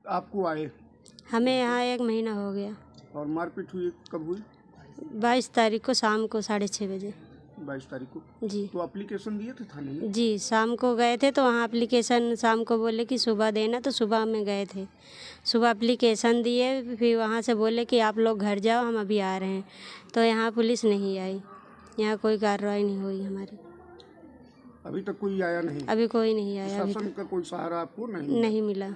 आपको आए? हमें यहाँ 1 महीना हो गया। और मारपीट हुई कब हुई? 22 तारीख को शाम को 6:30 बजे। 22 तारीख को? जी। तो एप्लीकेशन दिए थे थाने में? जी, शाम को गए थे तो वहाँ एप्लीकेशन शाम को बोले कि सुबह देना, तो सुबह में गए थे। सुबह एप्लीकेशन दिए, फिर वहाँ से बोले कि आप लोग घर जाओ, हम अभी आ रहे हैं। तो यहाँ पुलिस नहीं आई, यहाँ कोई कार्रवाई नहीं हुई हमारी। अभी तक कोई आया नहीं? अभी कोई नहीं आया। शासन का कोई सहारा आपको नहीं मिला।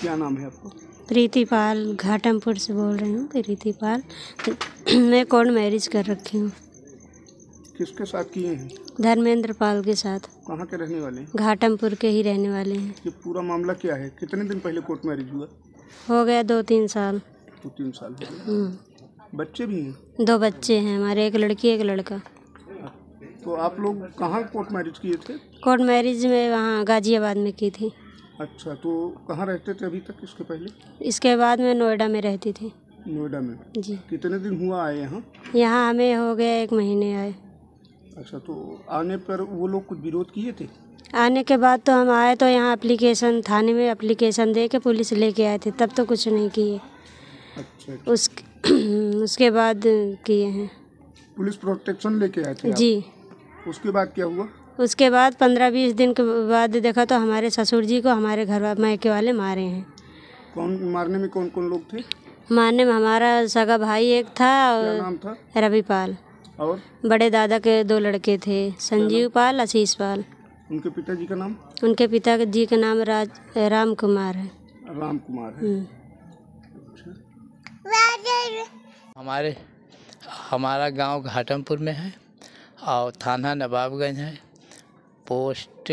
क्या नाम है आपको? प्रीति पाल, घाटमपुर से बोल रही हूँ। प्रीति पाल। मैं कोर्ट मैरिज कर रखी हूँ। किसके साथ किए हैं? धर्मेंद्र पाल के साथ। कहाँ के रहने वाले हैं? घाटमपुर के ही रहने वाले हैं। ये पूरा मामला क्या है? कितने दिन पहले कोर्ट मैरिज हुआ? हो गया 2-3 साल। 2-3 साल हो गए। बच्चे भी हैं? 2 बच्चे हैं हमारे, 1 लड़की 1 लड़का। तो आप लोग कहाँ कोर्ट मैरिज किए थे? कोर्ट मैरिज में वहाँ गाजियाबाद में की थी। अच्छा, तो कहाँ रहते थे अभी तक इसके पहले? इसके बाद में नोएडा में रहती थी। नोएडा में? जी। कितने दिन हुआ आए यहाँ? यहाँ हमें हो गया 1 महीने आए। अच्छा, तो आने पर वो लोग कुछ विरोध किए थे? आने के बाद तो हम आए तो यहाँ एप्लीकेशन थाने में एप्लीकेशन दे के पुलिस लेके आए थे, तब तो कुछ नहीं किए। अच्छा। उसके बाद किए हैं। पुलिस प्रोटेक्शन लेके आए थे आप? जी। उसके बाद क्या हुआ? उसके बाद 15-20 दिन के बाद देखा तो हमारे ससुर जी को हमारे घर मायके वाले मारे हैं। कौन मारने में? कौन कौन लोग थे मारने में? हमारा सगा भाई एक था। क्या नाम था? रवि पाल। और बड़े दादा के 2 लड़के थे, संजीव पाल, आशीष पाल। उनके पिताजी का नाम? उनके पिताजी का नाम राम कुमार है। राम कुमार है। हमारा गांव घाटमपुर में है और थाना नवाबगंज है, पोस्ट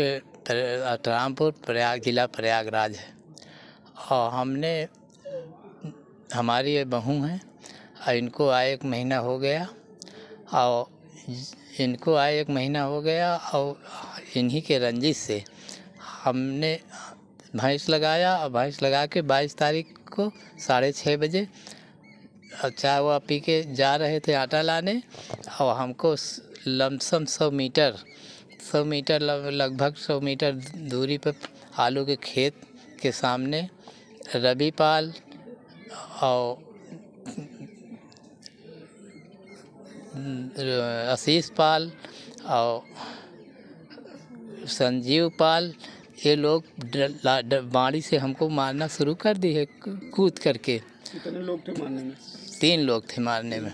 रामपुर, प्रयाग, जिला प्रयागराज है। और हमारी ये बहू हैं और इनको आए 1 महीना हो गया और इन्हीं के रंजिश से हमने भैंस लगाया और भैंस लगा के 22 तारीख को 6:30 बजे चाय वा पी के जा रहे थे आटा लाने, और हमको लमसम 100 मीटर लगभग 100 मीटर दूरी पर आलू के खेत के सामने रवि पाल और आशीष पाल और संजीव पाल, ये लोग बाड़ी से हमको मारना शुरू कर दी है कूद करके। कितने लोग थे मारने में? 3 लोग थे मारने में।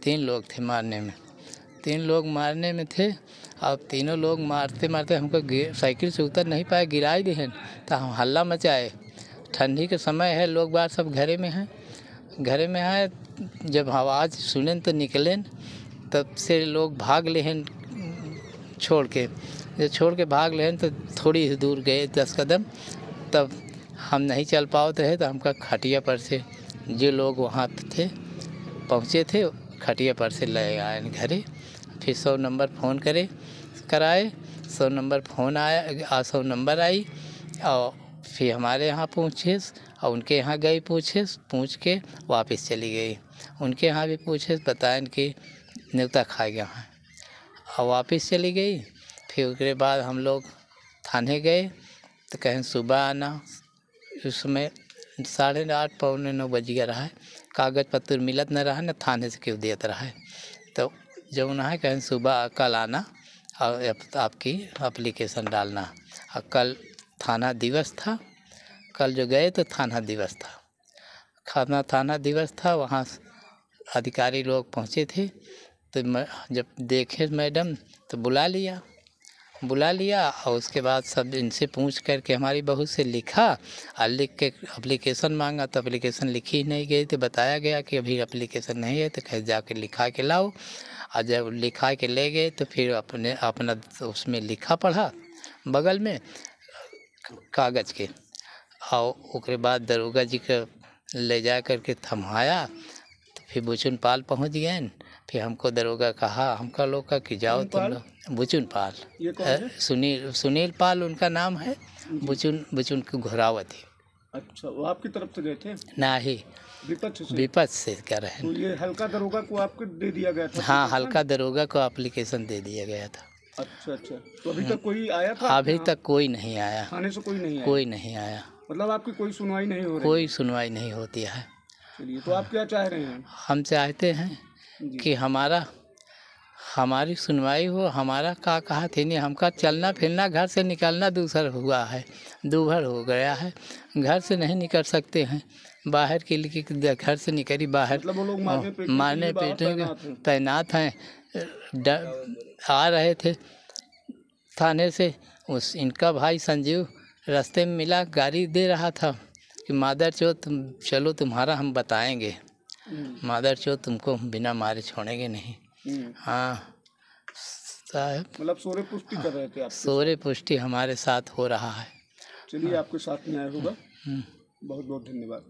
3 लोग थे मारने में। 3 लोग मारने में थे। अब तीनों लोग मारते मारते हमको साइकिल से उतर नहीं पाए, गिराए गए हैं। तो हम हल्ला मचाए। ठंडी के समय है, लोग बाहर सब घरे में हैं। जब आवाज़ सुने तो निकले, तब से लोग भाग ले हैं छोड़ के। जब छोड़ के भाग ले हैं तो थोड़ी ही दूर गए 10 कदम, तब हम नहीं चल पाते रहे। तो हमका खटिया पर से जो लोग वहाँ थे पहुँचे थे, खटिया पर से ले आए घरे। फिर 100 नंबर फ़ोन कराए। 100 नंबर फ़ोन आया, 100 नंबर आई और फिर हमारे यहाँ पूछे और उनके यहाँ गई पूछ के वापस चली गई। उनके यहाँ भी पूछे, बताएं कि न्योता खा गया है और वापस चली गई। फिर उसके बाद हम लोग थाने गए तो कहें सुबह आना। उस समय 8:30 पौने 9 बज गया रहा है। कागज़ पत्र मिलत न रहा, न थाने से क्यों देता रहा है। तो जब उन्हें कहें सुबह कल आना और आपकी एप्लीकेशन डालना। और कल थाना दिवस था। कल जो गए तो थाना दिवस था। थाना दिवस था, वहाँ अधिकारी लोग पहुँचे थे। तो जब देखे मैडम तो बुला लिया और उसके बाद सब इनसे पूछ करके हमारी बहू से लिखा और लिख के एप्लीकेशन मांगा। तो एप्लीकेशन लिखी नहीं गई, तो बताया गया कि अभी एप्लीकेशन नहीं है, तो कहीं जाके लिखा के लाओ। और जब लिखा के ले गए तो फिर अपना उसमें लिखा पढ़ा बगल में कागज़ के, और उसके बाद दरोगा जी के ले जा करके थमाया। तो फिर बुचुन पाल पहुँच गए। फिर हमको दरोगा कहा, हमका लोग का कि जाओ तुम लोग। बुचुन पाल, ये कौन है? सुनील पाल उनका नाम है। बुचुन की घोरावत है। अच्छा, वो आपकी तरफ से गए थे? नहीं, विपक्ष से कर रहे हैं। तो ये हल्का दरोगा को आपको दे दिया गया था? हाँ, हल्का दरोगा को एप्लीकेशन दे दिया गया था। अच्छा अच्छा, तो अभी तक कोई आया था? अभी यहाँ तक कोई नहीं आया, थाने से कोई नहीं आया? कोई नहीं आया, मतलब आपकी कोई सुनवाई नहीं हो रही? कोई सुनवाई नहीं होती है। चलिए, तो आप क्या चाह रहे हैं? हम चाहते हैं जी। कि हमारी सुनवाई हो। हमारा का कहा थे नहीं, हमका चलना फिरना, घर से निकलना दूसर हुआ है, दूभर हो गया है, घर से नहीं निकल सकते हैं। बाहर के लिए घर से निकली बाहर, मतलब वो लोग मारने पीटने तैनात हैं। आ रहे थे थाने से, इनका भाई संजीव रास्ते में मिला, गाड़ी दे रहा था कि मादर चो तुम चलो, तुम्हारा हम बताएंगे, मादर चो तुमको बिना मारे छोड़ेंगे नहीं। हाँ साहब, मतलब सोरे पुष्टि कर रहे थे आप? सोरे पुष्टि हमारे साथ हो रहा है। चलिए, आपके साथ न्याय होगा। बहुत बहुत धन्यवाद।